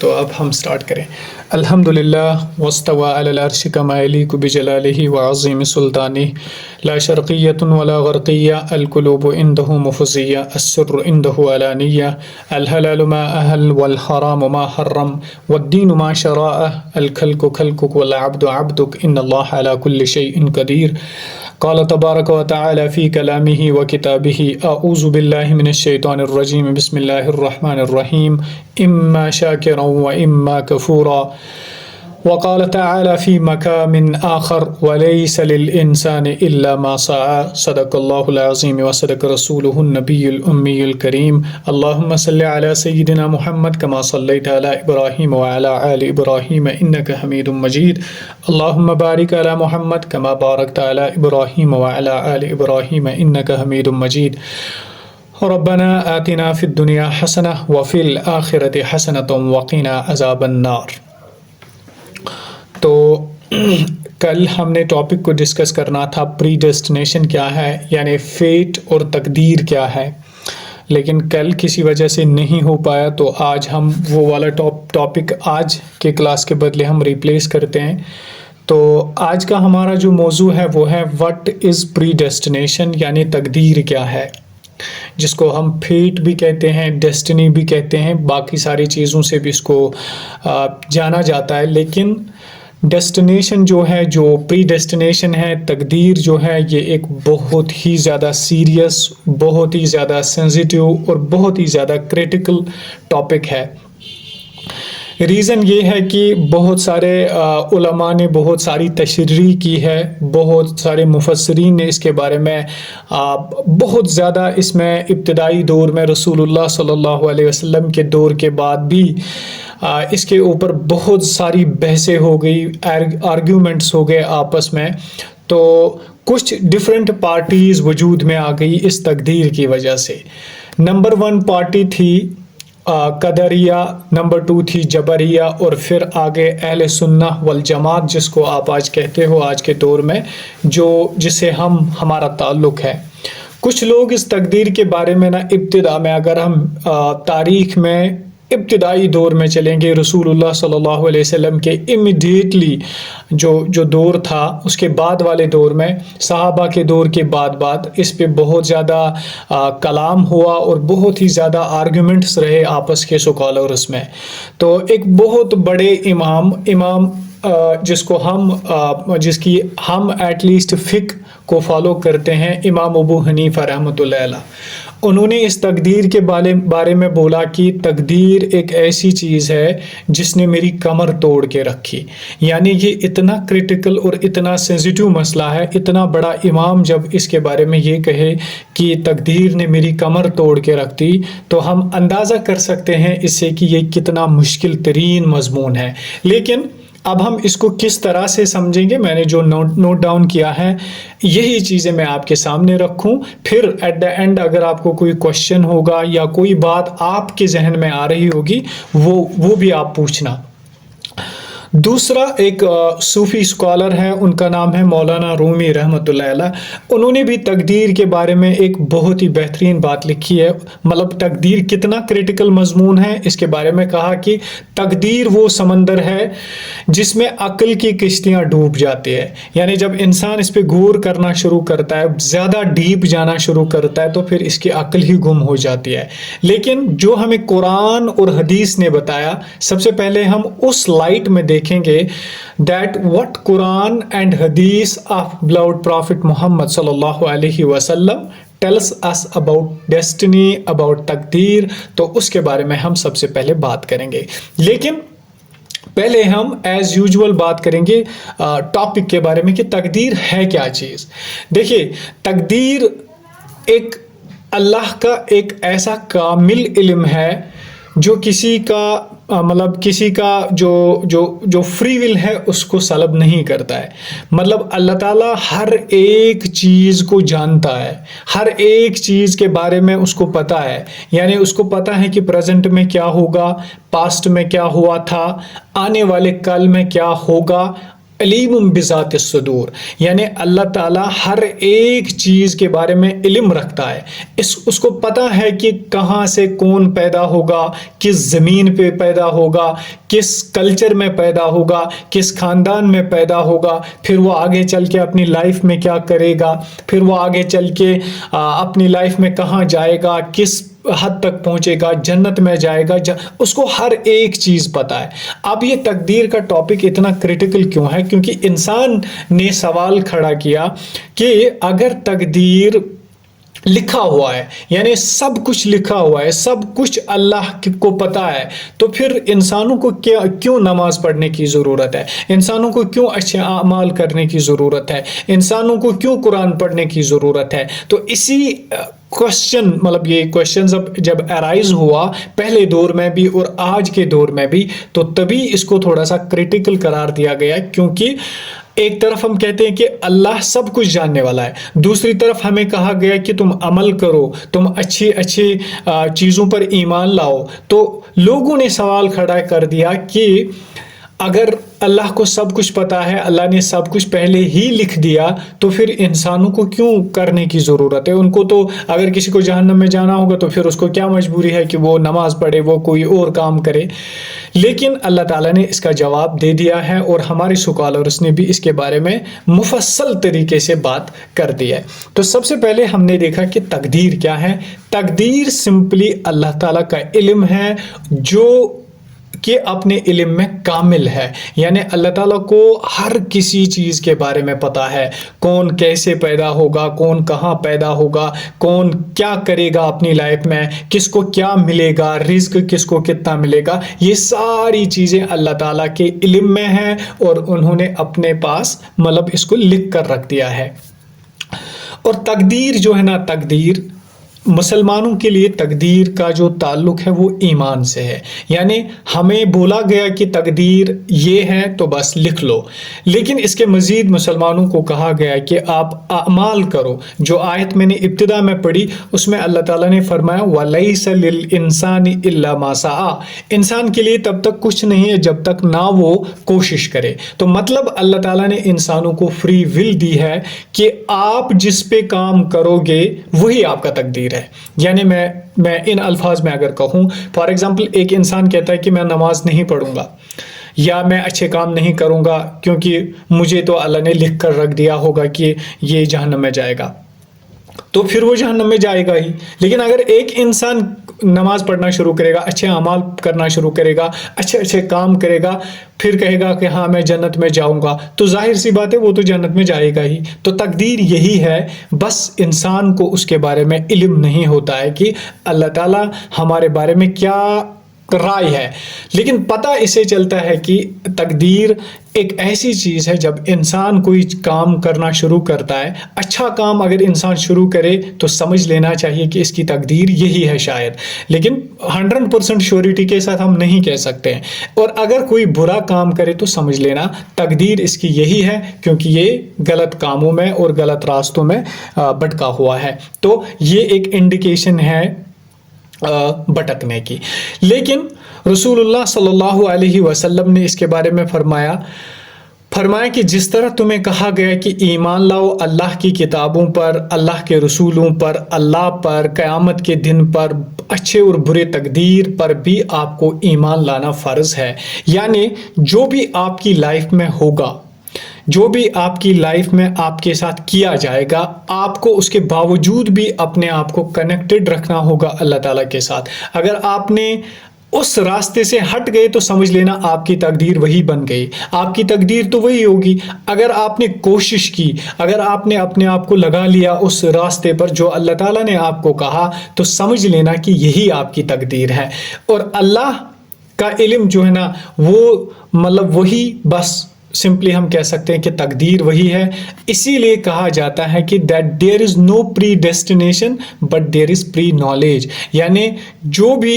تو اب ہم سٹارٹ کریں. الحمدللہ واستوى علی العرش کما یلیق بجلالہ وعظیم سلطانہ لا شرقیۃ ولا غرقیہ القلوب عنده مفضیہ السر عنده علانیہ الحلال ما احل والحرام ما حرم والدین ما شرع الخلق خلقک والعبد عبدک ان اللہ علی کل شیء قدیر. قال تبارک وتعالی فی کلامہ وکتابہ اعوذ باللہ من الشیطان الرجیم بسم اللہ الرحمن الرحیم اما شاکرا واما کفورا. وقال تعالى في مقام آخر وليس للإنسان إلا ما سعى. صدق الله العظيم وصدق رسوله النبي الأمي الكريم. اللهم صل على سيدنا محمد كما صليت على إبراهيم وعلى آل إبراهيم إنك حميد مجيد. اللهم بارك على محمد كما باركت على إبراهيم وعلى آل إبراهيم إنك حميد مجيد. ربنا آتنا في الدنيا حسنة وفي الآخرة حسنة وقنا عذاب النار. تو کل ہم نے ٹاپک کو ڈسکس کرنا تھا پری ڈیسٹینیشن کیا ہے، یعنی فیٹ اور تقدیر کیا ہے، لیکن کل کسی وجہ سے نہیں ہو پایا تو آج ہم وہ والا ٹاپک آج کے کلاس کے بدلے ہم ریپلیس کرتے ہیں. تو آج کا ہمارا جو موضوع ہے وہ ہے وٹ از پری ڈیسٹینیشن، یعنی تقدیر کیا ہے، جس کو ہم فیٹ بھی کہتے ہیں، ڈیسٹنی بھی کہتے ہیں، باقی ساری چیزوں سے بھی اس کو جانا جاتا ہے. لیکن ڈیسٹینیشن جو ہے، جو پری ڈیسٹینیشن ہے، تقدیر جو ہے، یہ ایک بہت ہی زیادہ سیریس، بہت ہی زیادہ سینسیٹیو اور بہت ہی زیادہ کریٹیکل ٹاپک ہے. ریزن یہ ہے کہ بہت سارے علماء نے بہت ساری تشریح کی ہے، بہت سارے مفسرین نے اس کے بارے میں بہت زیادہ، اس میں ابتدائی دور میں رسول اللہ صلی اللہ علیہ وسلم کے دور کے بعد بھی اس کے اوپر بہت ساری بحثیں ہو گئی، آرگیومنٹس ہو گئے آپس میں. تو کچھ ڈفرینٹ پارٹیز وجود میں آ گئی اس تقدیر کی وجہ سے. نمبر 1 پارٹی تھی قدریہ، نمبر 2 تھی جبریہ، اور پھر آگے اہل سنہ والجماعت جس کو آپ آج کہتے ہو آج کے دور میں، جس سے ہمارا تعلق ہے. کچھ لوگ اس تقدیر کے بارے میں ابتدا میں، اگر ہم تاریخ میں ابتدائی دور میں چلیں گے، رسول اللہ صلی اللہ علیہ وسلم کے امیڈیٹلی جو دور تھا، اس کے بعد والے دور میں، صحابہ کے دور کے بعد اس پہ بہت زیادہ کلام ہوا اور بہت ہی زیادہ آرگومنٹس رہے آپس کے سکالرس میں. تو ایک بہت بڑے امام جس کی ہم ایٹ لیسٹ فقہ کو فالو کرتے ہیں، امام ابو حنیفہ رحمۃ اللہ علیہ، انہوں نے اس تقدیر کے بارے میں بولا کہ تقدیر ایک ایسی چیز ہے جس نے میری کمر توڑ کے رکھی. یعنی یہ اتنا کریٹیکل اور اتنا سینسیٹیو مسئلہ ہے. اتنا بڑا امام جب اس کے بارے میں یہ کہے کہ تقدیر نے میری کمر توڑ کے رکھ دی، تو ہم اندازہ کر سکتے ہیں اس سے کہ یہ کتنا مشکل ترین مضمون ہے. لیکن اب ہم اس کو کس طرح سے سمجھیں گے، میں نے جو نوٹ ڈاؤن کیا ہے یہی چیزیں میں آپ کے سامنے رکھوں. پھر ایٹ دا اینڈ اگر آپ کو کوئی کوشچن ہوگا یا کوئی بات آپ کے ذہن میں آ رہی ہوگی وہ بھی آپ پوچھنا. دوسرا ایک صوفی اسکالر ہے، ان کا نام ہے مولانا رومی رحمۃ اللہ علیہ. انہوں نے بھی تقدیر کے بارے میں ایک بہت ہی بہترین بات لکھی ہے. مطلب تقدیر کتنا کریٹیکل مضمون ہے اس کے بارے میں کہا کہ تقدیر وہ سمندر ہے جس میں عقل کی کشتیاں ڈوب جاتی ہے. یعنی جب انسان اس پہ غور کرنا شروع کرتا ہے، زیادہ ڈیپ جانا شروع کرتا ہے، تو پھر اس کی عقل ہی گم ہو جاتی ہے. لیکن جو ہمیں قرآن اور حدیث نے بتایا، سب سے پہلے ہم اس لائٹ میں دیکھیں گے that what Quran and Hadith of beloved Prophet Muhammad صلی اللہ علیہ وسلم tells us about destiny, about تقدیر. تو اس کے بارے میں ہم سب سے پہلے بات کریں گے. لیکن پہلے ہم ایز یوزول بات کریں گے ٹاپک کے بارے میں کہ تقدیر ہے کیا چیز. دیکھیے، تقدیر ایک اللہ کا ایک ایسا کامل علم ہے جو کسی کا جو فری ول ہے اس کو سلب نہیں کرتا ہے. مطلب اللہ تعالیٰ ہر ایک چیز کو جانتا ہے، ہر ایک چیز کے بارے میں اس کو پتہ ہے. یعنی اس کو پتہ ہے کہ پریزنٹ میں کیا ہوگا، پاسٹ میں کیا ہوا تھا، آنے والے کل میں کیا ہوگا، علیم بذات الصدور، یعنی اللہ تعالیٰ ہر ایک چیز کے بارے میں علم رکھتا ہے، اس کو پتہ ہے کہ کہاں سے کون پیدا ہوگا، کس زمین پہ پیدا ہوگا، کس کلچر میں پیدا ہوگا، کس خاندان میں پیدا ہوگا، پھر وہ آگے چل کے اپنی لائف میں کیا کرے گا، پھر وہ آگے چل کے اپنی لائف میں کہاں جائے گا، کس حد تک پہنچے گا، جنت میں جائے گا، اس کو ہر ایک چیز پتا ہے۔ اب یہ تقدیر کا ٹاپک اتنا کریٹیکل کیوں ہے؟ کیونکہ انسان نے سوال کھڑا کیا کہ اگر تقدیر لکھا ہوا ہے، یعنی سب کچھ لکھا ہوا ہے، سب کچھ اللہ کو پتا ہے، تو پھر انسانوں کو کیوں نماز پڑھنے کی ضرورت ہے، انسانوں کو کیوں اچھے اعمال کرنے کی ضرورت ہے، انسانوں کو کیوں قرآن پڑھنے کی ضرورت ہے؟ تو اسی کوشچن، مطلب یہ کوشچنز جب ارائز ہوا پہلے دور میں بھی اور آج کے دور میں بھی، تو تبھی اس کو تھوڑا سا کریٹیکل قرار دیا گیا، کیونکہ ایک طرف ہم کہتے ہیں کہ اللہ سب کچھ جاننے والا ہے، دوسری طرف ہمیں کہا گیا کہ تم عمل کرو، تم اچھی چیزوں پر ایمان لاؤ۔ تو لوگوں نے سوال کھڑا کر دیا کہ اگر اللہ کو سب کچھ پتا ہے، اللہ نے سب کچھ پہلے ہی لکھ دیا، تو پھر انسانوں کو کیوں کرنے کی ضرورت ہے؟ ان کو تو اگر کسی کو جہنم میں جانا ہوگا تو پھر اس کو کیا مجبوری ہے کہ وہ نماز پڑھے، وہ کوئی اور کام کرے؟ لیکن اللہ تعالیٰ نے اس کا جواب دے دیا ہے، اور ہمارے اسکالرس نے بھی اس کے بارے میں مفصل طریقے سے بات کر دی ہے۔ تو سب سے پہلے ہم نے دیکھا کہ تقدیر کیا ہے۔ تقدیر سمپلی اللہ تعالیٰ کا علم ہے، جو کہ اپنے علم میں کامل ہے، یعنی اللہ تعالیٰ کو ہر کسی چیز کے بارے میں پتا ہے، کون کیسے پیدا ہوگا، کون کہاں پیدا ہوگا، کون کیا کرے گا اپنی لائف میں، کس کو کیا ملے گا، رزق کس کو کتنا ملے گا، یہ ساری چیزیں اللہ تعالیٰ کے علم میں ہیں، اور انہوں نے اپنے پاس مطلب اس کو لکھ کر رکھ دیا ہے۔ اور تقدیر جو ہے نا، تقدیر مسلمانوں کے لیے تقدیر کا جو تعلق ہے وہ ایمان سے ہے، یعنی ہمیں بولا گیا کہ تقدیر یہ ہے تو بس لکھ لو، لیکن اس کے مزید مسلمانوں کو کہا گیا کہ آپ اعمال کرو۔ جو آیت میں نے ابتدا میں پڑھی اس میں اللہ تعالیٰ نے فرمایا وَلَيْسَ لِلْإِنسَانِ إِلَّا مَا سَعَى، انسان کے لیے تب تک کچھ نہیں ہے جب تک نہ وہ کوشش کرے۔ تو مطلب اللہ تعالیٰ نے انسانوں کو فری ول دی ہے کہ آپ جس پہ کام کرو گے وہی آپ کا تقدیر ہے۔ یعنی میں ان الفاظ میں اگر کہوں، فار ایگزامپل ایک انسان کہتا ہے کہ میں نماز نہیں پڑھوں گا، یا میں اچھے کام نہیں کروں گا کیونکہ مجھے تو اللہ نے لکھ کر رکھ دیا ہوگا کہ یہ جہنم میں جائے گا، تو پھر وہ جہنم میں جائے گا ہی۔ لیکن اگر ایک انسان نماز پڑھنا شروع کرے گا، اچھے اعمال کرنا شروع کرے گا، اچھے کام کرے گا، پھر کہے گا کہ ہاں میں جنت میں جاؤں گا، تو ظاہر سی بات ہے وہ تو جنت میں جائے گا ہی۔ تو تقدیر یہی ہے، بس انسان کو اس کے بارے میں علم نہیں ہوتا ہے کہ اللہ تعالیٰ ہمارے بارے میں کیا رائے ہے، لیکن پتہ اسے چلتا ہے کہ تقدیر ایک ایسی چیز ہے جب انسان کوئی کام کرنا شروع کرتا ہے، اچھا کام اگر انسان شروع کرے تو سمجھ لینا چاہیے کہ اس کی تقدیر یہی ہے شاید، لیکن 100% شیورٹی کے ساتھ ہم نہیں کہہ سکتے ہیں۔ اور اگر کوئی برا کام کرے تو سمجھ لینا تقدیر اس کی یہی ہے، کیونکہ یہ غلط کاموں میں اور غلط راستوں میں بھٹکا ہوا ہے، تو یہ ایک انڈیکیشن ہے بھٹکنے کی۔ لیکن رسول اللہ صلی اللہ علیہ وسلم نے اس کے بارے میں فرمایا کہ جس طرح تمہیں کہا گیا کہ ایمان لاؤ اللہ کی کتابوں پر، اللہ کے رسولوں پر، اللہ پر، قیامت کے دن پر، اچھے اور برے تقدیر پر بھی آپ کو ایمان لانا فرض ہے۔ یعنی جو بھی آپ کی لائف میں ہوگا، جو بھی آپ کی لائف میں آپ کے ساتھ کیا جائے گا، آپ کو اس کے باوجود بھی اپنے آپ کو کنیکٹڈ رکھنا ہوگا اللہ تعالیٰ کے ساتھ۔ اگر آپ نے اس راستے سے ہٹ گئے تو سمجھ لینا آپ کی تقدیر وہی بن گئی، آپ کی تقدیر تو وہی ہوگی۔ اگر آپ نے کوشش کی، اگر آپ نے اپنے آپ کو لگا لیا اس راستے پر جو اللہ تعالیٰ نے آپ کو کہا، تو سمجھ لینا کہ یہی آپ کی تقدیر ہے۔ اور اللہ کا علم جو ہے نا، وہ مطلب وہی، بس سمپلی ہم کہہ سکتے ہیں کہ تقدیر وہی ہے۔ اسی لیے کہا جاتا ہے کہ that there is no predestination but there is pre-knowledge، یعنی جو بھی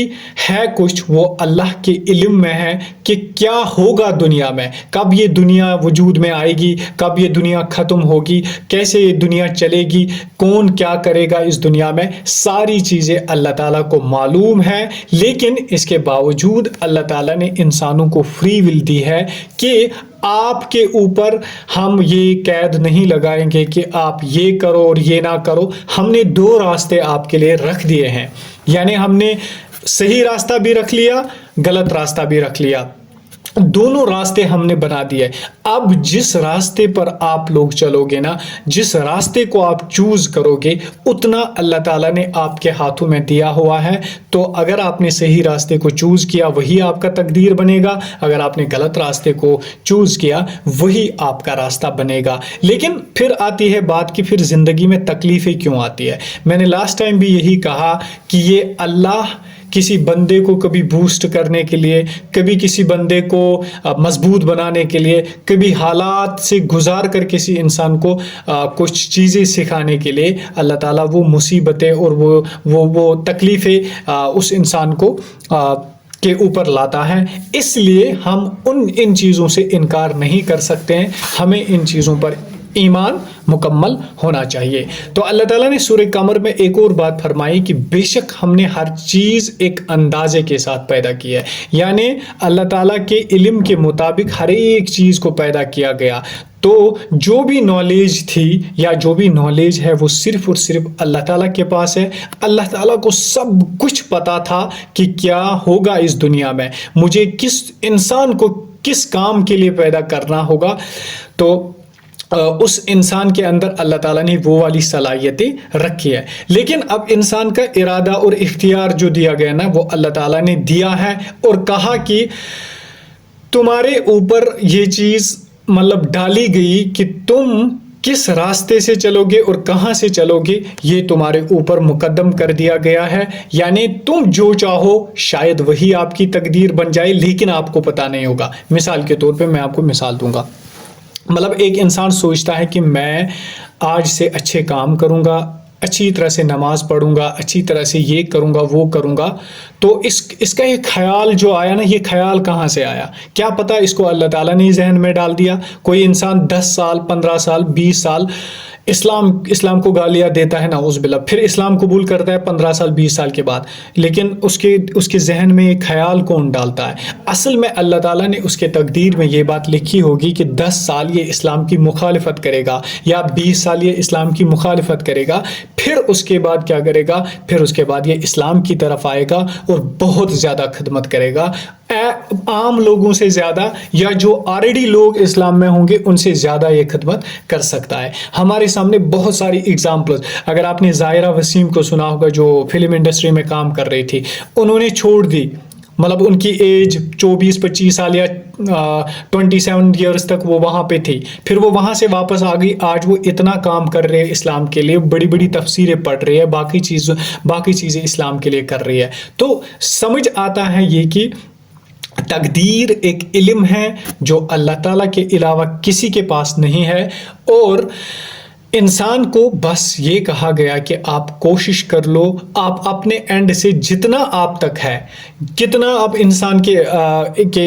ہے کچھ وہ اللہ کے علم میں ہے کہ کیا ہوگا دنیا میں، کب یہ دنیا وجود میں آئے گی، کب یہ دنیا ختم ہوگی، کیسے یہ دنیا چلے گی، کون کیا کرے گا اس دنیا میں، ساری چیزیں اللہ تعالیٰ کو معلوم ہے۔ لیکن اس کے باوجود اللہ تعالیٰ نے انسانوں کو فری ول دی ہے کہ آپ کے اوپر ہم یہ قید نہیں لگائیں گے کہ آپ یہ کرو اور یہ نہ کرو. ہم نے دو راستے آپ کے لیے رکھ دیے ہیں، یعنی ہم نے صحیح راستہ بھی رکھ لیا، غلط راستہ بھی رکھ لیا، دونوں راستے ہم نے بنا دیے. اب جس راستے پر آپ لوگ چلو گے نا، جس راستے کو آپ چوز کرو گے، اتنا اللہ تعالیٰ نے آپ کے ہاتھوں میں دیا ہوا ہے. تو اگر آپ نے صحیح راستے کو چوز کیا وہی آپ کا تقدیر بنے گا، اگر آپ نے غلط راستے کو چوز کیا وہی آپ کا راستہ بنے گا. لیکن پھر آتی ہے بات کہ پھر زندگی میں تکلیفیں کیوں آتی ہے. میں نے لاسٹ ٹائم بھی یہی کہا کہ یہ اللہ کسی بندے کو کبھی بوسٹ کرنے کے لیے، کبھی کسی بندے کو مضبوط بنانے کے لیے، کبھی حالات سے گزار کر کسی انسان کو کچھ چیزیں سکھانے کے لیے اللہ تعالیٰ وہ مصیبتیں اور وہ تکلیفیں اس انسان کو کے اوپر لاتا ہے. اس لیے ہم ان چیزوں سے انکار نہیں کر سکتے ہیں، ہمیں ان چیزوں پر ایمان مکمل ہونا چاہیے. تو اللہ تعالیٰ نے سورہ قمر میں ایک اور بات فرمائی کہ بے شک ہم نے ہر چیز ایک اندازے کے ساتھ پیدا کی ہے، یعنی اللہ تعالیٰ کے علم کے مطابق ہر ایک چیز کو پیدا کیا گیا. تو جو بھی نالج تھی یا جو بھی نالج ہے وہ صرف اور صرف اللہ تعالیٰ کے پاس ہے. اللہ تعالیٰ کو سب کچھ پتا تھا کہ کیا ہوگا اس دنیا میں، مجھے کس انسان کو کس کام کے لیے پیدا کرنا ہوگا. تو اس انسان کے اندر اللہ تعالیٰ نے وہ والی صلاحیتیں رکھی ہے. لیکن اب انسان کا ارادہ اور اختیار جو دیا گیا نا وہ اللہ تعالیٰ نے دیا ہے اور کہا کہ تمہارے اوپر یہ چیز مطلب ڈالی گئی کہ تم کس راستے سے چلو گے اور کہاں سے چلو گے، یہ تمہارے اوپر مقدم کر دیا گیا ہے. یعنی تم جو چاہو شاید وہی آپ کی تقدیر بن جائے، لیکن آپ کو پتہ نہیں ہوگا. مثال کے طور پہ میں آپ کو مثال دوں گا. مطلب ایک انسان سوچتا ہے کہ میں آج سے اچھے کام کروں گا، اچھی طرح سے نماز پڑھوں گا، اچھی طرح سے یہ کروں گا وہ کروں گا. تو اس کا یہ خیال جو آیا نا، یہ خیال کہاں سے آیا؟ کیا پتہ اس کو اللہ تعالیٰ نے ذہن میں ڈال دیا. کوئی انسان 10 سال 15 سال 20 سال اسلام کو گالیاں دیتا ہے نعوذ باللہ، پھر اسلام قبول کرتا ہے 15 سال 20 سال کے بعد، لیکن اس کے ذہن میں یہ خیال کون ڈالتا ہے؟ اصل میں اللہ تعالیٰ نے اس کے تقدیر میں یہ بات لکھی ہوگی کہ 10 سال یہ اسلام کی مخالفت کرے گا یا 20 سال یہ اسلام کی مخالفت کرے گا، پھر اس کے بعد کیا کرے گا؟ پھر اس کے بعد یہ اسلام کی طرف آئے گا اور بہت زیادہ خدمت کرے گا، عام لوگوں سے زیادہ، یا جو آلریڈی لوگ اسلام میں ہوں گے ان سے زیادہ یہ خدمت کر سکتا ہے. ہمارے سامنے بہت ساری اگزامپلز، اگر آپ نے ظاہرہ وسیم کو سنا ہوگا جو فلم انڈسٹری میں کام کر رہی تھی، انہوں نے چھوڑ دی. مطلب ان کی ایج 24-25 سال یا 27 ایئرس تک وہ وہاں پہ تھی، پھر وہ وہاں سے واپس آ گئی. آج وہ اتنا کام کر رہے ہیں اسلام کے لیے، بڑی بڑی تفسیریں پڑھ رہی ہے، باقی چیزیں اسلام کے لیے کر رہی ہے. تو سمجھ آتا ہے یہ کہ تقدیر ایک علم ہے جو اللہ تعالیٰ کے علاوہ کسی کے پاس نہیں ہے، اور انسان کو بس یہ کہا گیا کہ آپ کوشش کر لو، آپ اپنے اینڈ سے جتنا آپ تک ہے، کتنا آپ انسان کے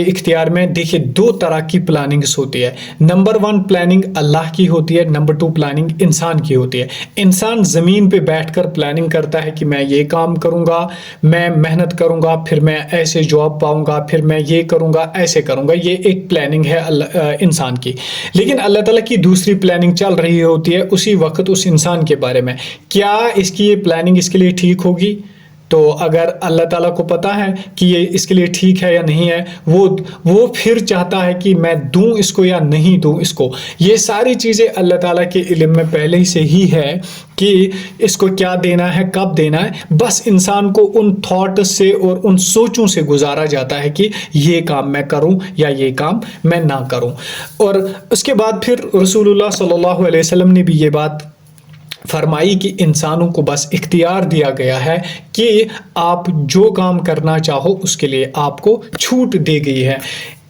اختیار میں. دیکھیں 2 طرح کی پلاننگز ہوتی ہے. نمبر 1 پلاننگ اللہ کی ہوتی ہے، نمبر 2 پلاننگ انسان کی ہوتی ہے. انسان زمین پہ بیٹھ کر پلاننگ کرتا ہے کہ میں یہ کام کروں گا، میں محنت کروں گا، پھر میں ایسے جاب پاؤں گا، پھر میں یہ کروں گا، ایسے کروں گا. یہ ایک پلاننگ ہے انسان کی. لیکن اللہ تعالیٰ کی دوسری پلاننگ چل رہی ہوتی ہے اسی وقت اس انسان کے بارے میں. کیا اس کی یہ پلاننگ اس کے لیے ٹھیک ہوگی؟ تو اگر اللہ تعالیٰ کو پتا ہے کہ یہ اس کے لیے ٹھیک ہے یا نہیں ہے، وہ پھر چاہتا ہے کہ میں دوں اس کو یا نہیں دوں اس کو. یہ ساری چیزیں اللہ تعالیٰ کے علم میں پہلے سے ہی ہے کہ اس کو کیا دینا ہے، کب دینا ہے. بس انسان کو ان تھاٹ سے اور ان سوچوں سے گزارا جاتا ہے کہ یہ کام میں کروں یا یہ کام میں نہ کروں. اور اس کے بعد پھر رسول اللہ صلی اللہ علیہ وسلم نے بھی یہ بات فرمائی کہ انسانوں کو بس اختیار دیا گیا ہے کہ آپ جو کام کرنا چاہو اس کے لیے آپ کو چھوٹ دی گئی ہے.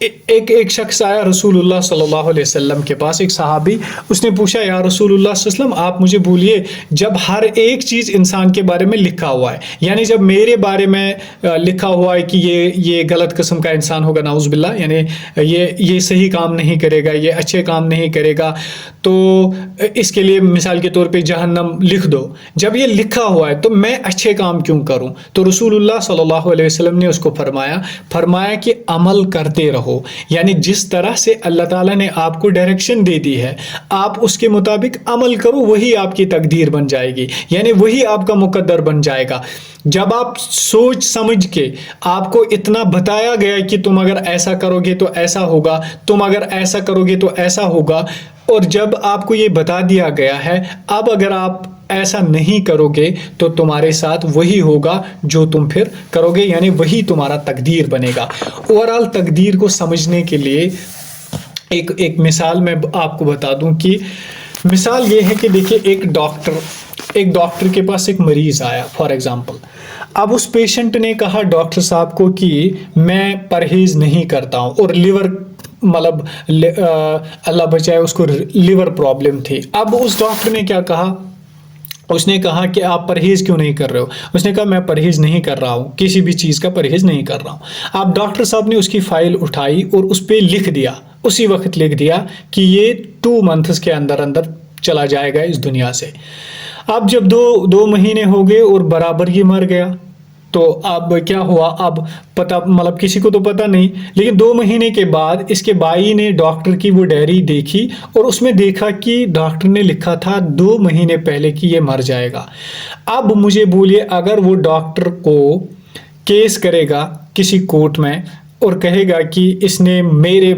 ایک شخص آیا رسول اللہ صلی اللہ علیہ وسلم کے پاس، ایک صحابی، اس نے پوچھا یا رسول اللہ صلی اللہ علیہ وسلم آپ مجھے بولیے، جب ہر ایک چیز انسان کے بارے میں لکھا ہوا ہے، یعنی جب میرے بارے میں لکھا ہوا ہے کہ یہ غلط قسم کا انسان ہوگا نعوذ باللہ، یعنی یہ صحیح کام نہیں کرے گا، یہ اچھے کام نہیں کرے گا، تو اس کے لیے مثال کے طور پہ جہنم لکھ دو. جب یہ لکھا ہوا ہے تو میں اچھے کام کیوں کیوں کروں؟ تو رسول اللہ صلی اللہ علیہ وسلم نے اس کو فرمایا کہ عمل کرتے رہو، یعنی جس طرح سے اللہ تعالیٰ نے آپ کو ڈائریکشن دے دی ہے آپ اس کے مطابق عمل کرو، وہی آپ کی تقدیر بن جائے گی، یعنی وہی آپ کا مقدر بن جائے گا۔ جب آپ سوچ سمجھ کے آپ کو اتنا بتایا گیا کہ تم اگر ایسا کرو گے تو ایسا ہوگا، تم اگر ایسا کرو گے تو ایسا ہوگا، اور جب آپ کو یہ بتا دیا گیا ہے اب اگر آپ ایسا نہیں کرو گے تو تمہارے ساتھ وہی ہوگا جو تم پھر کرو گے، یعنی وہی تمہارا تقدیر بنے گا۔ اوورآل تقدیر کو سمجھنے کے لیے ایک مثال میں آپ کو بتا دوں کہ مثال یہ ہے کہ دیکھیے ایک ڈاکٹر کے پاس ایک مریض آیا فار ایگزامپل، اب اس پیشنٹ نے کہا ڈاکٹر صاحب کو کہ میں پرہیز نہیں کرتا ہوں، اور لیور مطلب اللہ بچائے اس کو لیور پرابلم تھی۔ اب اس ڈاکٹر نے کیا کہا، اس نے کہا کہ آپ پرہیز کیوں نہیں کر رہے ہو؟ اس نے کہا میں پرہیز نہیں کر رہا ہوں، کسی بھی چیز کا پرہیز نہیں کر رہا ہوں۔ اب ڈاکٹر صاحب نے اس کی فائل اٹھائی اور اس پہ لکھ دیا، اسی وقت لکھ دیا کہ یہ 2 منتھس کے اندر چلا جائے گا اس دنیا سے۔ اب جب دو مہینے ہو گئے اور برابر یہ مر گیا، تو اب کیا ہوا؟ اب پتہ مطلب کسی کو تو پتہ نہیں، لیکن 2 مہینے کے بعد اس کے بھائی نے ڈاکٹر کی وہ ڈائری دیکھی اور اس میں دیکھا کہ ڈاکٹر نے لکھا تھا 2 مہینے پہلے کہ یہ مر جائے گا۔ اب مجھے بولیے اگر وہ ڈاکٹر کو کیس کرے گا کسی کورٹ میں اور کہے گا کہ اس نے میرے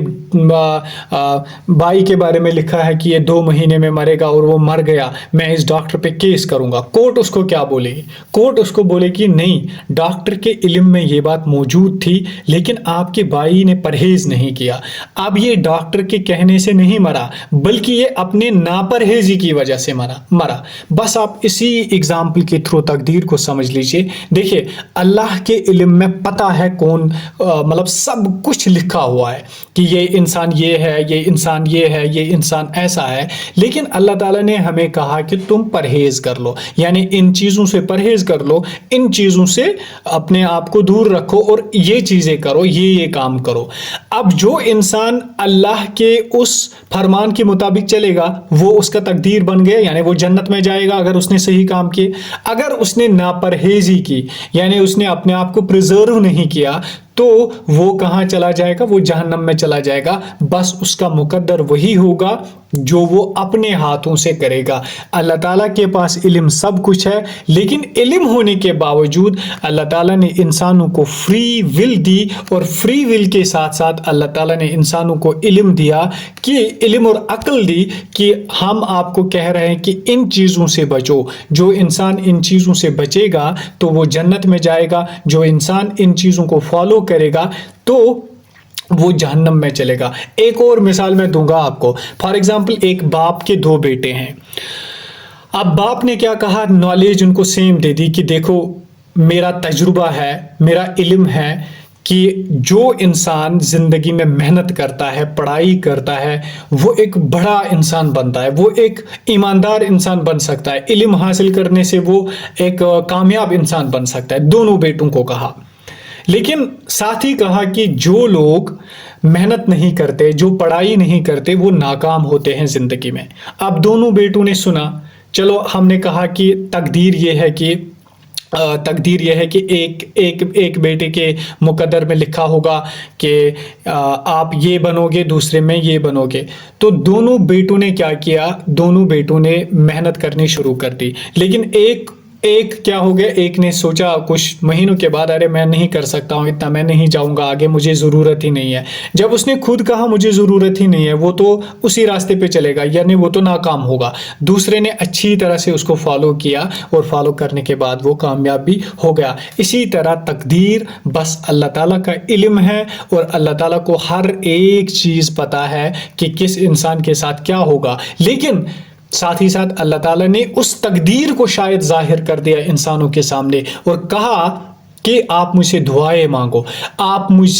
بھائی کے بارے میں لکھا ہے کہ یہ 2 مہینے میں مرے گا اور وہ مر گیا، میں اس ڈاکٹر پہ کیس کروں گا، کورٹ اس کو کیا بولے گی؟ کورٹ اس کو بولے گی نہیں، ڈاکٹر کے علم میں یہ بات موجود تھی لیکن آپ کے بھائی نے پرہیز نہیں کیا۔ اب یہ ڈاکٹر کے کہنے سے نہیں مرا بلکہ یہ اپنے ناپرہیزی کی وجہ سے مرا۔ بس آپ اسی اگزامپل کے تھرو تقدیر کو سمجھ لیجئے۔ دیکھیے اللہ کے علم میں پتہ ہے کون مطلب سب کچھ لکھا ہوا ہے کہ یہ انسان یہ ہے، یہ انسان یہ ہے، یہ انسان ایسا ہے، لیکن اللہ تعالیٰ نے ہمیں کہا کہ تم پرہیز کر لو، یعنی ان چیزوں سے پرہیز کر لو، ان چیزوں سے اپنے آپ کو دور رکھو اور یہ چیزیں کرو، یہ کام کرو۔ اب جو انسان اللہ کے اس فرمان کے مطابق چلے گا وہ اس کا تقدیر بن گیا، یعنی وہ جنت میں جائے گا اگر اس نے صحیح کام کیے۔ اگر اس نے ناپرہیزی کی یعنی اس نے اپنے آپ کو پریزرو نہیں کیا تو وہ کہاں چلا جائے گا؟ وہ جہنم میں چلا جائے گا۔ بس اس کا مقدر وہی ہوگا جو وہ اپنے ہاتھوں سے کرے گا۔ اللہ تعالیٰ کے پاس علم سب کچھ ہے، لیکن علم ہونے کے باوجود اللہ تعالیٰ نے انسانوں کو فری ول دی، اور فری ول کے ساتھ ساتھ اللہ تعالیٰ نے انسانوں کو علم دیا کہ علم اور عقل دی کہ ہم آپ کو کہہ رہے ہیں کہ ان چیزوں سے بچو۔ جو انسان ان چیزوں سے بچے گا تو وہ جنت میں جائے گا، جو انسان ان چیزوں کو فالو کرے گا تو وہ جہنم میں چلے گا۔ ایک اور مثال میں دوں گا آپ کو، فار ایگزامپل ایک باپ کے 2 بیٹے ہیں۔ اب باپ نے کیا کہا، نالج ان کو سیم دے دی کہ دیکھو میرا تجربہ ہے، میرا علم ہے کہ جو انسان زندگی میں محنت کرتا ہے، پڑھائی کرتا ہے، وہ ایک بڑا انسان بنتا ہے، وہ ایک ایماندار انسان بن سکتا ہے، علم حاصل کرنے سے وہ ایک کامیاب انسان بن سکتا ہے۔ دونوں بیٹوں کو کہا، لیکن ساتھ ہی کہا کہ جو لوگ محنت نہیں کرتے، جو پڑھائی نہیں کرتے، وہ ناکام ہوتے ہیں زندگی میں۔ اب دونوں بیٹوں نے سنا، چلو ہم نے کہا کہ تقدیر یہ ہے کہ ایک بیٹے کے مقدر میں لکھا ہوگا کہ آپ یہ بنو گے، دوسرے میں یہ بنو گے۔ تو دونوں بیٹوں نے کیا کیا؟ دونوں بیٹوں نے محنت کرنی شروع کر دی، لیکن ایک کیا ہو گیا، ایک نے سوچا کچھ مہینوں کے بعد ارے میں نہیں کر سکتا ہوں اتنا، میں نہیں جاؤں گا آگے، مجھے ضرورت ہی نہیں ہے۔ جب اس نے خود کہا مجھے ضرورت ہی نہیں ہے، وہ تو اسی راستے پہ چلے گا، یعنی وہ تو ناکام ہوگا۔ دوسرے نے اچھی طرح سے اس کو فالو کیا اور فالو کرنے کے بعد وہ کامیاب بھی ہو گیا۔ اسی طرح تقدیر بس اللہ تعالیٰ کا علم ہے، اور اللہ تعالیٰ کو ہر ایک چیز پتا ہے کہ کس انسان کے ساتھ کیا ہوگا، لیکن ساتھ ہی ساتھ اللہ تعالیٰ نے اس تقدیر کو شاید ظاہر کر دیا انسانوں کے سامنے اور کہا کہ آپ مجھ سے دعائیں مانگو، آپ مجھ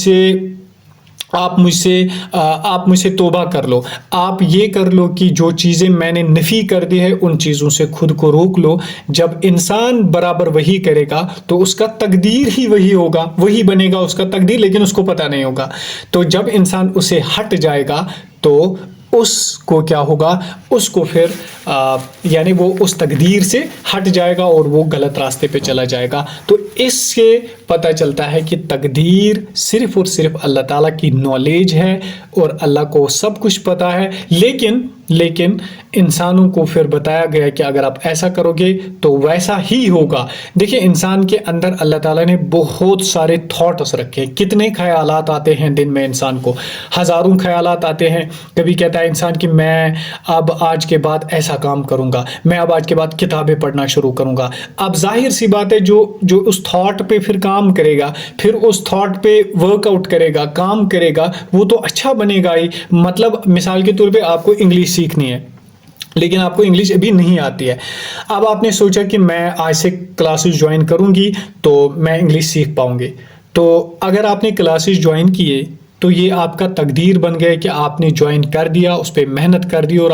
سے توبہ کر لو، آپ یہ کر لو کہ جو چیزیں میں نے نفی کر دی ہے ان چیزوں سے خود کو روک لو۔ جب انسان برابر وہی کرے گا تو اس کا تقدیر ہی وہی ہوگا، وہی بنے گا اس کا تقدیر، لیکن اس کو پتہ نہیں ہوگا۔ تو جب انسان اسے ہٹ جائے گا تو اس کو کیا ہوگا، اس کو پھر یعنی وہ اس تقدیر سے ہٹ جائے گا اور وہ غلط راستے پہ چلا جائے گا۔ تو اس سے پتہ چلتا ہے کہ تقدیر صرف اور صرف اللہ تعالیٰ کی نالج ہے اور اللہ کو سب کچھ پتہ ہے، لیکن انسانوں کو پھر بتایا گیا کہ اگر آپ ایسا کرو گے تو ویسا ہی ہوگا۔ دیکھیں انسان کے اندر اللہ تعالیٰ نے بہت سارے تھاٹس رکھے، کتنے خیالات آتے ہیں دن میں انسان کو، ہزاروں خیالات آتے ہیں۔ کبھی کہتا ہے انسان کہ میں اب آج کے بعد ایسا کام کروں گا، میں اب آج کے بعد کتابیں پڑھنا شروع کروں گا۔ اب ظاہر سی بات ہے جو اس تھاٹ پہ پھر کام کرے گا، پھر اس تھاٹ پہ ورک آؤٹ کرے گا، کام کرے گا، وہ تو اچھا بنے گا ہی۔ مطلب مثال کے طور پہ آپ کو انگلش سیکھنی ہے لیکن آپ کو انگلش ابھی نہیں آتی ہے، اب آپ نے سوچا کہ میں آج سے کلاسز جوائن کروں گی تو میں انگلش سیکھ پاؤں گی۔ تو اگر آپ نے کلاسز جوائن کیے تو یہ آپ کا تقدیر بن گیا کہ آپ نے جوائن کر دیا، اس پہ محنت کر دی اور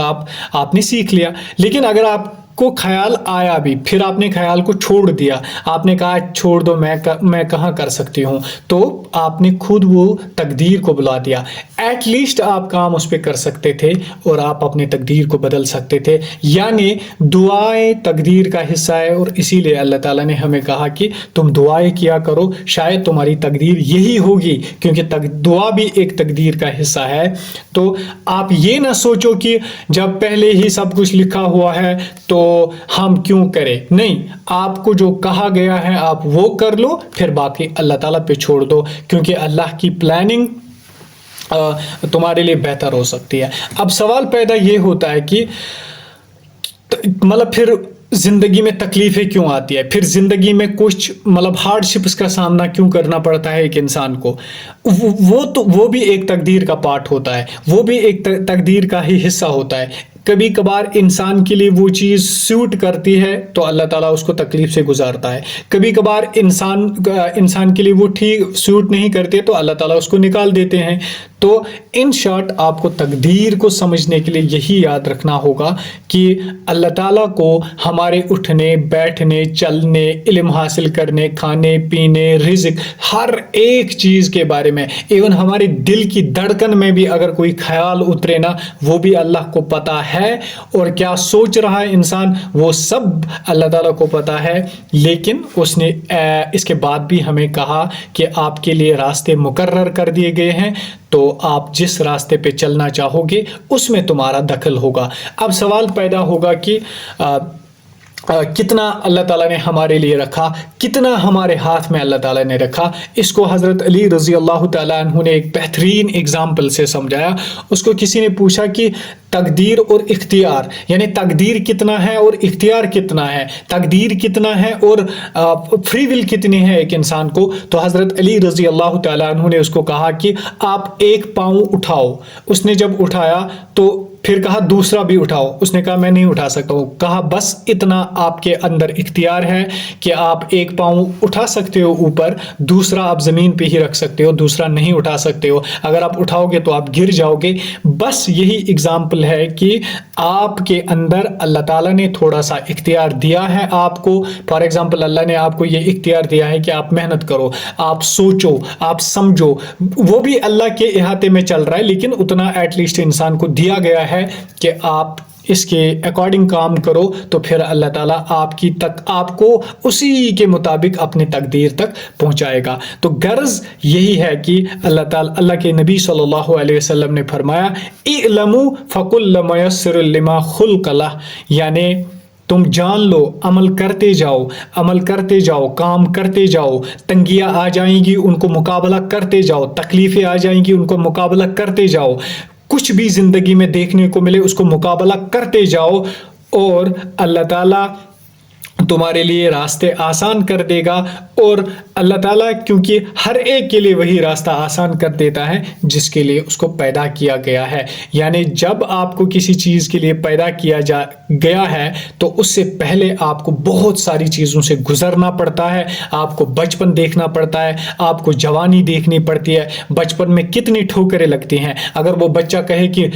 آپ نے سیکھ لیا۔ لیکن اگر آپ کو خیال آیا بھی، پھر آپ نے خیال کو چھوڑ دیا، آپ نے کہا چھوڑ دو، میں کہاں کر سکتی ہوں، تو آپ نے خود وہ تقدیر کو بلا دیا۔ ایٹ لیسٹ آپ کام اس پہ کر سکتے تھے اور آپ اپنے تقدیر کو بدل سکتے تھے۔ یعنی دعائیں تقدیر کا حصہ ہے، اور اسی لیے اللہ تعالیٰ نے ہمیں کہا کہ تم دعائیں کیا کرو، شاید تمہاری تقدیر یہی ہوگی، کیونکہ دعا بھی ایک تقدیر کا حصہ ہے۔ تو آپ یہ نہ سوچو کہ جب پہلے ہی سب کچھ لکھا ہوا ہے تو ہم کیوں کریں، نہیں، آپ کو جو کہا گیا ہے آپ وہ کر لو، پھر باقی اللہ تعالیٰ پہ چھوڑ دو، کیونکہ اللہ کی پلاننگ تمہارے لیے بہتر ہو سکتی ہے۔ اب سوال پیدا یہ ہوتا ہے کہ مطلب پھر زندگی میں تکلیفیں کیوں آتی ہے، پھر زندگی میں کچھ مطلب ہارڈ شپس کا سامنا کیوں کرنا پڑتا ہے ایک انسان کو؟ وہ بھی ایک تقدیر کا پارٹ ہوتا ہے، وہ بھی ایک تقدیر کا ہی حصہ ہوتا ہے۔ کبھی کبھار انسان کے لیے وہ چیز سوٹ کرتی ہے تو اللہ تعالیٰ اس کو تکلیف سے گزارتا ہے، کبھی کبھار انسان کے لیے وہ ٹھیک سوٹ نہیں کرتے تو اللہ تعالیٰ اس کو نکال دیتے ہیں۔ تو ان شارٹ آپ کو تقدیر کو سمجھنے کے لیے یہی یاد رکھنا ہوگا کہ اللہ تعالیٰ کو ہمارے اٹھنے، بیٹھنے، چلنے، علم حاصل کرنے، کھانے پینے، رزق، ہر ایک چیز کے بارے میں، ایون ہمارے دل کی دھڑکن میں بھی اگر کوئی خیال اترے نا، وہ بھی اللہ کو پتہ ہے، اور کیا سوچ رہا ہے انسان وہ سب اللہ تعالیٰ کو پتہ ہے۔ لیکن اس نے اس کے بعد بھی ہمیں کہا کہ آپ کے لیے راستے مقرر کر دیے گئے ہیں، تو آپ جس راستے پہ چلنا چاہو گے اس میں تمہارا دخل ہوگا۔ اب سوال پیدا ہوگا کہ کتنا اللہ تعالیٰ نے ہمارے لیے رکھا، کتنا ہمارے ہاتھ میں اللہ تعالیٰ نے رکھا۔ اس کو حضرت علی رضی اللہ تعالیٰ عنہ نے ایک بہترین اگزامپل سے سمجھایا۔ اس کو کسی نے پوچھا کہ تقدیر اور اختیار، یعنی تقدیر کتنا ہے اور اختیار کتنا ہے، تقدیر کتنا ہے اور فری ول کتنی ہے ایک انسان کو، تو حضرت علی رضی اللہ تعالیٰ عنہ نے اس کو کہا کہ آپ ایک پاؤں اٹھاؤ۔ اس نے جب اٹھایا تو پھر کہا دوسرا بھی اٹھاؤ، اس نے کہا میں نہیں اٹھا سکتا ہوں، کہا بس اتنا آپ کے اندر اختیار ہے کہ آپ ایک پاؤں اٹھا سکتے ہو اوپر، دوسرا آپ زمین پہ ہی رکھ سکتے ہو، دوسرا نہیں اٹھا سکتے ہو، اگر آپ اٹھاؤ گے تو آپ گر جاؤ گے۔ بس یہی اگزامپل ہے کہ آپ کے اندر اللہ تعالیٰ نے تھوڑا سا اختیار دیا ہے آپ کو۔ فار ایگزامپل اللہ نے آپ کو یہ اختیار دیا ہے کہ آپ محنت کرو، آپ سوچو، آپ سمجھو، وہ بھی اللہ کے احاطے میں چل رہا ہے، لیکن اتنا ایٹ لیسٹ انسان کو دیا گیا ہے کہ آپ اس کے اکارڈنگ کام کرو، تو پھر اللہ تعالیٰ آپ کو اسی کے مطابق اپنے تقدیر تک پہنچائے گا۔ تو غرض یہی ہے کہ اللہ کے نبی صلی اللہ علیہ وسلم نے فرمایا اعلموا فکل میسر لما خلق لہ، یعنی تم جان لو، عمل کرتے جاؤ، کام کرتے جاؤ، تنگیاں آ جائیں گی ان کو مقابلہ کرتے جاؤ، تکلیفیں آ جائیں گی ان کو مقابلہ کرتے جاؤ، کچھ بھی زندگی میں دیکھنے کو ملے اس کو مقابلہ کرتے جاؤ، اور اللہ تعالیٰ تمہارے لیے راستے آسان کر دے گا۔ اور اللہ تعالیٰ کیونکہ ہر ایک کے لیے وہی راستہ آسان کر دیتا ہے جس کے لیے اس کو پیدا کیا گیا ہے۔ یعنی جب آپ کو کسی چیز کے لیے پیدا کیا گیا ہے تو اس سے پہلے آپ کو بہت ساری چیزوں سے گزرنا پڑتا ہے۔ آپ کو بچپن دیکھنا پڑتا ہے، آپ کو جوانی دیکھنی پڑتی ہے، بچپن میں کتنی ٹھوکریں لگتی ہیں۔ اگر وہ بچہ کہے کہ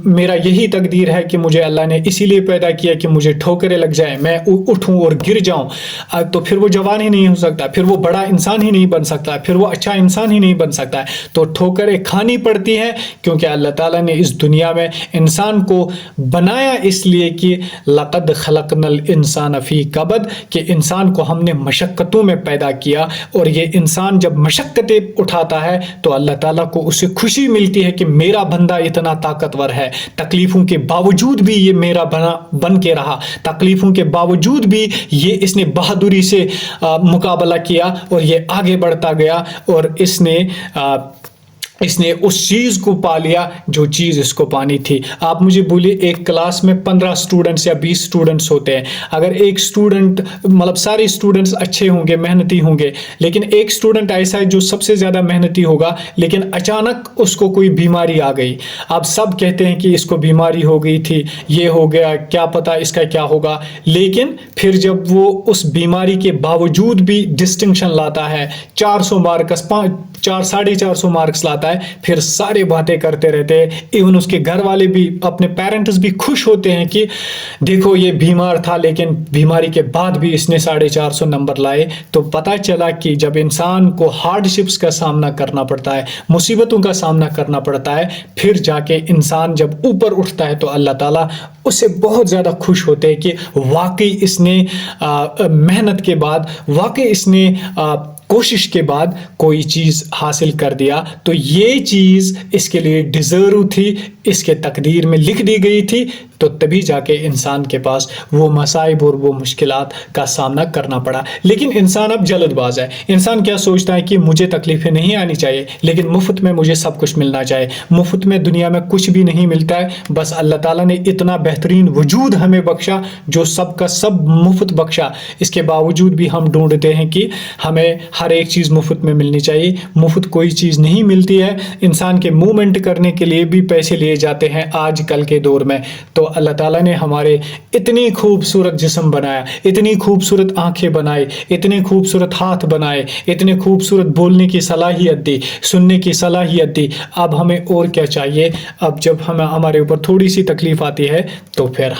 میرا یہی تقدیر ہے کہ مجھے اللہ نے اسی لیے پیدا کیا کہ مجھے ٹھوکریں لگ جائیں، میں اٹھوں اور گر جاؤں تو پھر وہ جوان ہی نہیں ہو سکتا, پھر وہ بڑا انسان ہی نہیں بن سکتا, پھر وہ اچھا انسان ہی نہیں بن سکتا ہے. تو ٹھوکریں کھانی پڑتی ہیں کیونکہ اللہ تعالیٰ نے اس دنیا میں انسان کو بنایا اس لیے کہ لقد خلقنا الانسان فی کبد, کہ انسان کو ہم نے مشقتوں میں پیدا کیا, اور یہ انسان جب مشقتیں اٹھاتا ہے تو اللہ تعالیٰ کو اسے خوشی ملتی ہے کہ میرا بندہ اتنا طاقتور ہے, تکلیفوں کے باوجود بھی یہ میرا بن کے رہا, تکلیفوں کے باوجود بھی یہ اس نے بہادری سے مقابلہ کیا اور یہ آگے بڑھتا گیا, اور اس نے اس چیز کو پا لیا جو چیز اس کو پانی تھی. آپ مجھے بولیے ایک کلاس میں 15 اسٹوڈنٹس یا 20 اسٹوڈنٹس ہوتے ہیں, اگر ایک اسٹوڈنٹ مطلب سارے اسٹوڈنٹس اچھے ہوں گے, محنتی ہوں گے, لیکن ایک اسٹوڈنٹ ایسا ہے جو سب سے زیادہ محنتی ہوگا لیکن اچانک اس کو کوئی بیماری آ گئی. آپ سب کہتے ہیں کہ اس کو بیماری ہو گئی تھی, یہ ہو گیا, کیا پتا اس کا کیا ہوگا, لیکن پھر جب وہ اس بیماری کے باوجود بھی ڈسٹنکشن لاتا ہے, 400 مارکس 450 مارکس لاتا ہے, پھر سارے باتیں کرتے رہتے ہیں. ایون اس کے گھر والے بھی, اپنے پیرنٹس بھی خوش ہوتے ہیں کہ دیکھو یہ بیمار تھا لیکن بیماری کے بعد بھی اس نے 450 نمبر لائے. تو پتہ چلا کہ جب انسان کو ہارڈ شپس کا سامنا کرنا پڑتا ہے, مصیبتوں کا سامنا کرنا پڑتا ہے, پھر جا کے انسان جب اوپر اٹھتا ہے تو اللہ تعالیٰ اس سے بہت زیادہ خوش ہوتے ہیں کہ واقعی اس نے محنت کے بعد, واقعی اس نے کوشش کے بعد کوئی چیز حاصل کر دیا. تو یہ چیز اس کے لیے ڈیزرو تھی, اس کے تقدیر میں لکھ دی گئی تھی, تو تبھی جا کے انسان کے پاس وہ مصائب اور وہ مشکلات کا سامنا کرنا پڑا. لیکن انسان اب جلد باز ہے. انسان کیا سوچتا ہے کہ مجھے تکلیفیں نہیں آنی چاہیے, لیکن مفت میں مجھے سب کچھ ملنا چاہیے. مفت میں دنیا میں کچھ بھی نہیں ملتا ہے, بس اللہ تعالیٰ نے اتنا بہترین وجود ہمیں بخشا جو سب کا سب مفت بخشا. اس کے باوجود بھی ہم ڈھونڈتے ہیں کہ ہمیں ہر ایک چیز مفت میں ملنی چاہیے. مفت کوئی چیز نہیں ملتی ہے. انسان کے موومنٹ کرنے کے لیے بھی پیسے لیے جاتے ہیں آج کل کے دور میں. تو اللہ تعالیٰ نے ہمارے اتنی خوبصورت جسم بنایا, اتنی خوبصورت آنکھیں بنائی, اتنے خوبصورت ہاتھ بنائے, اتنے خوبصورت بولنے کی صلاحیت دی, سننے کی صلاحیت دی. اب ہمیں اور کیا چاہیے؟ اب جب ہمارے اوپر تھوڑی سی تکلیف آتی ہے تو پھر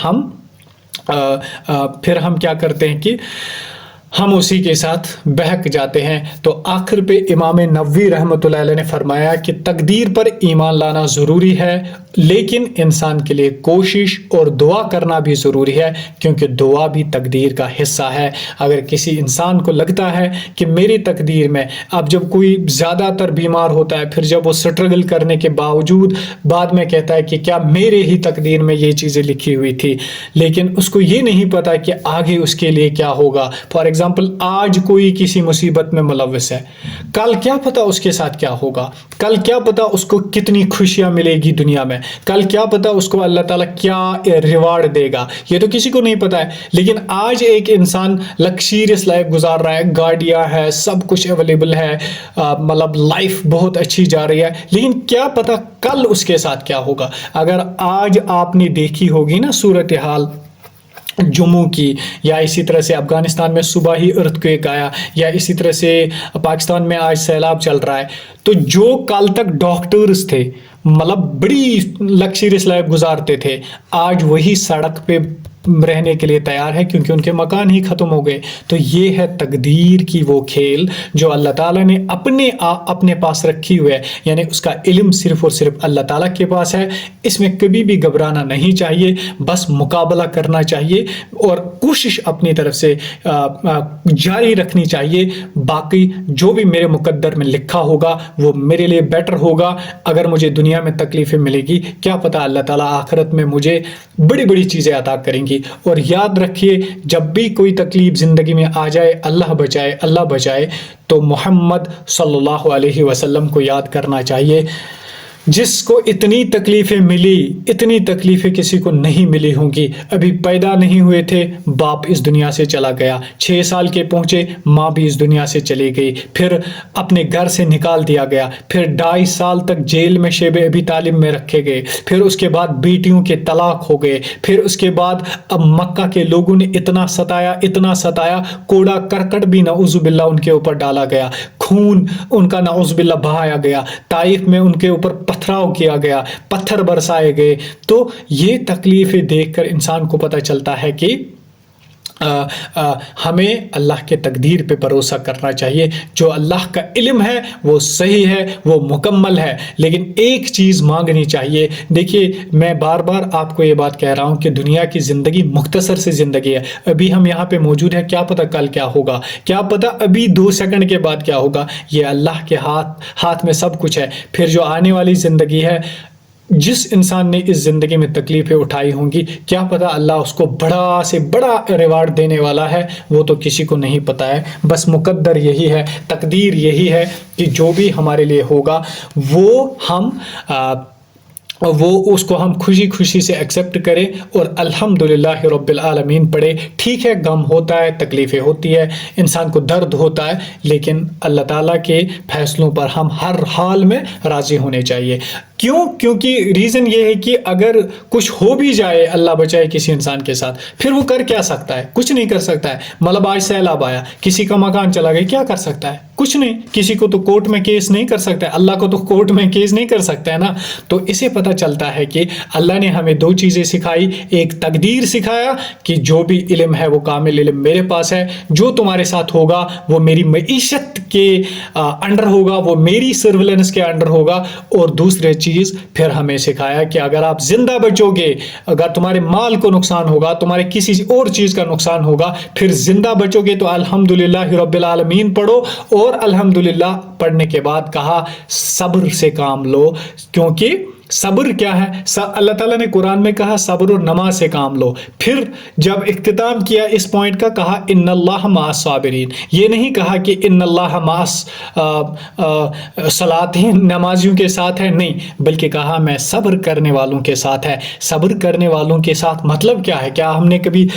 ہم کیا کرتے ہیں کہ ہم اسی کے ساتھ بہک جاتے ہیں. تو آخر پہ امام نووی رحمۃ اللہ علیہ نے فرمایا کہ تقدیر پر ایمان لانا ضروری ہے, لیکن انسان کے لیے کوشش اور دعا کرنا بھی ضروری ہے, کیونکہ دعا بھی تقدیر کا حصہ ہے. اگر کسی انسان کو لگتا ہے کہ میری تقدیر میں, اب جب کوئی زیادہ تر بیمار ہوتا ہے, پھر جب وہ سٹرگل کرنے کے باوجود بعد میں کہتا ہے کہ کیا میرے ہی تقدیر میں یہ چیزیں لکھی ہوئی تھی, لیکن اس کو یہ نہیں پتا کہ آگے اس کے لیے کیا ہوگا. فار ایگزامپل آج کوئی کسی مصیبت میں ملوث ہے, کل کیا پتا اس کے ساتھ کیا ہوگا, کل کیا پتا اس کو کتنی خوشیاں ملے گی دنیا میں, کل کیا پتا اس کو اللہ تعالیٰ کیا ریوارڈ دے گا, یہ تو کسی کو نہیں پتا ہے. لیکن آج ایک انسان لکشریس لائف گزار رہا ہے, گاڑیاں ہے, سب کچھ اویلیبل ہے, مطلب لائف بہت اچھی جا رہی ہے, لیکن کیا پتا کل اس کے ساتھ کیا ہوگا. اگر آج آپ نے دیکھی ہوگی نا صورتحال جموں کی, یا اسی طرح سے افغانستان میں صبح ہی ارتھکویک آیا, یا اسی طرح سے پاکستان میں آج سیلاب چل رہا ہے, تو جو کل تک ڈاکٹرز تھے, مطلب بڑی لکشریس لائف گزارتے تھے, آج وہی سڑک پہ رہنے کے لیے تیار ہے کیونکہ ان کے مکان ہی ختم ہو گئے. تو یہ ہے تقدیر کی وہ کھیل جو اللہ تعالیٰ نے اپنے پاس رکھی ہوئے ہے, یعنی اس کا علم صرف اور صرف اللہ تعالیٰ کے پاس ہے. اس میں کبھی بھی گھبرانا نہیں چاہیے, بس مقابلہ کرنا چاہیے اور کوشش اپنی طرف سے جاری رکھنی چاہیے. باقی جو بھی میرے مقدر میں لکھا ہوگا وہ میرے لیے بیٹر ہوگا. اگر مجھے دنیا میں تکلیفیں ملے گی, کیا پتہ اللہ تعالیٰ آخرت میں مجھے بڑی بڑی چیزیں عطا کریں گی. اور یاد رکھیے, جب بھی کوئی تکلیف زندگی میں آ جائے, اللہ بچائے, اللہ بچائے, تو محمد صلی اللہ علیہ وسلم کو یاد کرنا چاہیے, جس کو اتنی تکلیفیں ملی, اتنی تکلیفیں کسی کو نہیں ملی ہوں گی. ابھی پیدا نہیں ہوئے تھے, باپ اس دنیا سے چلا گیا, 6 سال کے پہنچے, ماں بھی اس دنیا سے چلی گئی, پھر اپنے گھر سے نکال دیا گیا, پھر 2.5 سال تک جیل میں شیب ابی طالب میں رکھے گئے, پھر اس کے بعد بیٹیوں کے طلاق ہو گئے, پھر اس کے بعد اب مکہ کے لوگوں نے اتنا ستایا, کوڑا کرکٹ بھی نعوذ باللہ ان کے اوپر ڈالا گیا, خون ان کا نعوذ باللہ بہایا گیا, طائف میں ان کے اوپر پتھراؤ کیا گیا, پتھر برسائے گئے. تو یہ تکلیفیں دیکھ کر انسان کو پتہ چلتا ہے کہ ہمیں اللہ کے تقدیر پہ بھروسہ کرنا چاہیے. جو اللہ کا علم ہے وہ صحیح ہے، وہ مکمل ہے، لیکن ایک چیز مانگنی چاہیے. دیکھیے میں بار بار آپ کو یہ بات کہہ رہا ہوں کہ دنیا کی زندگی مختصر سی زندگی ہے. ابھی ہم یہاں پہ موجود ہیں، کیا پتہ کل کیا ہوگا، کیا پتہ ابھی 2 سیکنڈ کے بعد کیا ہوگا. یہ اللہ کے ہاتھ میں سب کچھ ہے. پھر جو آنے والی زندگی ہے، جس انسان نے اس زندگی میں تکلیفیں اٹھائی ہوں گی، کیا پتہ اللہ اس کو بڑا سے بڑا ریوارڈ دینے والا ہے. وہ تو کسی کو نہیں پتہ ہے. بس مقدر یہی ہے، تقدیر یہی ہے کہ جو بھی ہمارے لیے ہوگا وہ اس کو ہم خوشی خوشی سے ایکسیپٹ کریں اور الحمدللہ رب العالمین پڑھے. ٹھیک ہے، غم ہوتا ہے، تکلیفیں ہوتی ہے، انسان کو درد ہوتا ہے، لیکن اللہ تعالیٰ کے فیصلوں پر ہم ہر حال میں راضی ہونے چاہیے. کیونکہ ریزن یہ ہے کہ اگر کچھ ہو بھی جائے، اللہ بچائے کسی انسان کے ساتھ، پھر وہ کر کیا سکتا ہے؟ کچھ نہیں کر سکتا ہے. مطلب آج سیلاب آیا، کسی کا مکان چلا گیا، کیا کر سکتا ہے؟ کچھ نہیں. کسی کو تو کورٹ میں کیس نہیں کر سکتا ہے، اللہ کو تو کورٹ میں کیس نہیں کر سکتا ہے نا. تو اسے پتہ چلتا ہے کہ اللہ نے ہمیں 2 چیزیں سکھائی. ایک تقدیر سکھایا کہ جو بھی علم ہے وہ کامل علم میرے پاس ہے، جو تمہارے ساتھ ہوگا وہ میری معیشت کے انڈر ہوگا، وہ میری سرویلنس کے انڈر ہوگا. اور دوسرے چیز پھر ہمیں سکھایا کہ اگر آپ زندہ بچو گے، اگر تمہارے مال کو نقصان ہوگا، تمہارے کسی اور چیز کا نقصان ہوگا، پھر زندہ بچو گے تو الحمدللہ رب العالمین پڑھو. اور الحمدللہ پڑھنے کے بعد کہا صبر سے کام لو. کیونکہ صبر کیا ہے؟ اللہ تعالیٰ نے قرآن میں کہا صبر اور نماز سے کام لو. پھر جب اختتام کیا اس پوائنٹ کا، کہا ان اللہ مع الصابرین. یہ نہیں کہا کہ ان اللہ مع الصالحین، نمازیوں کے ساتھ ہے، نہیں، بلکہ کہا میں صبر کرنے والوں کے ساتھ ہے. صبر کرنے والوں کے ساتھ مطلب کیا ہے؟ کیا ہم نے کبھی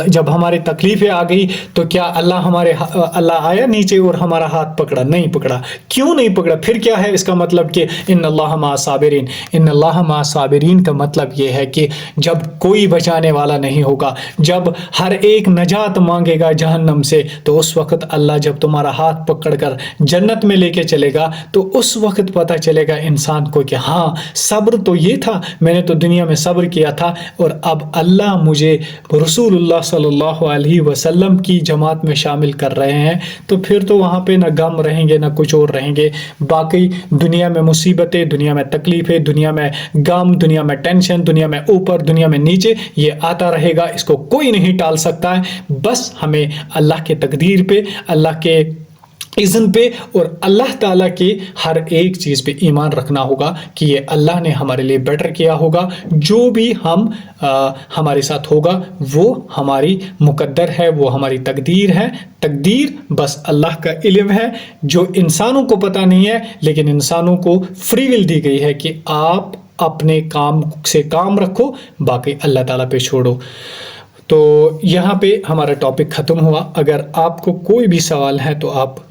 جب ہماری تکلیفیں آ گئی تو کیا اللہ آیا نیچے اور ہمارا ہاتھ پکڑا؟ نہیں پکڑا. کیوں نہیں پکڑا؟ پھر کیا ہے اس کا مطلب کہ ان اللہ مع الصابرین. ان اللہ مع الصابرین کا مطلب یہ ہے کہ جب کوئی بچانے والا نہیں ہوگا، جب ہر ایک نجات مانگے گا جہنم سے، تو اس وقت اللہ جب تمہارا ہاتھ پکڑ کر جنت میں لے کے چلے گا تو اس وقت پتہ چلے گا انسان کو کہ ہاں صبر تو یہ تھا، میں نے تو دنیا میں صبر کیا تھا اور اب اللہ مجھے رسول اللہ صلی اللہ علیہ وسلم کی جماعت میں شامل کر رہے ہیں. تو پھر تو وہاں پہ نہ غم رہیں گے نہ کچھ اور رہیں گے. باقی دنیا میں مصیبتیں، دنیا میں تکلیفیں، دنیا میں غم، دنیا میں ٹینشن، دنیا میں اوپر، دنیا میں نیچے، یہ آتا رہے گا. اس کو کوئی نہیں ٹال سکتا ہے. بس ہمیں اللہ کے تقدیر پہ، اللہ کے اذن پہ اور اللہ تعالیٰ کی ہر ایک چیز پہ ایمان رکھنا ہوگا کہ یہ اللہ نے ہمارے لیے بیٹر کیا ہوگا. جو بھی ہمارے ساتھ ہوگا وہ ہماری مقدر ہے، وہ ہماری تقدیر ہے. تقدیر بس اللہ کا علم ہے جو انسانوں کو پتہ نہیں ہے، لیکن انسانوں کو فری ول دی گئی ہے کہ آپ اپنے کام سے کام رکھو، باقی اللہ تعالیٰ پہ چھوڑو. تو یہاں پہ ہمارا ٹاپک ختم ہوا. اگر آپ کو کوئی بھی سوال ہے تو آپ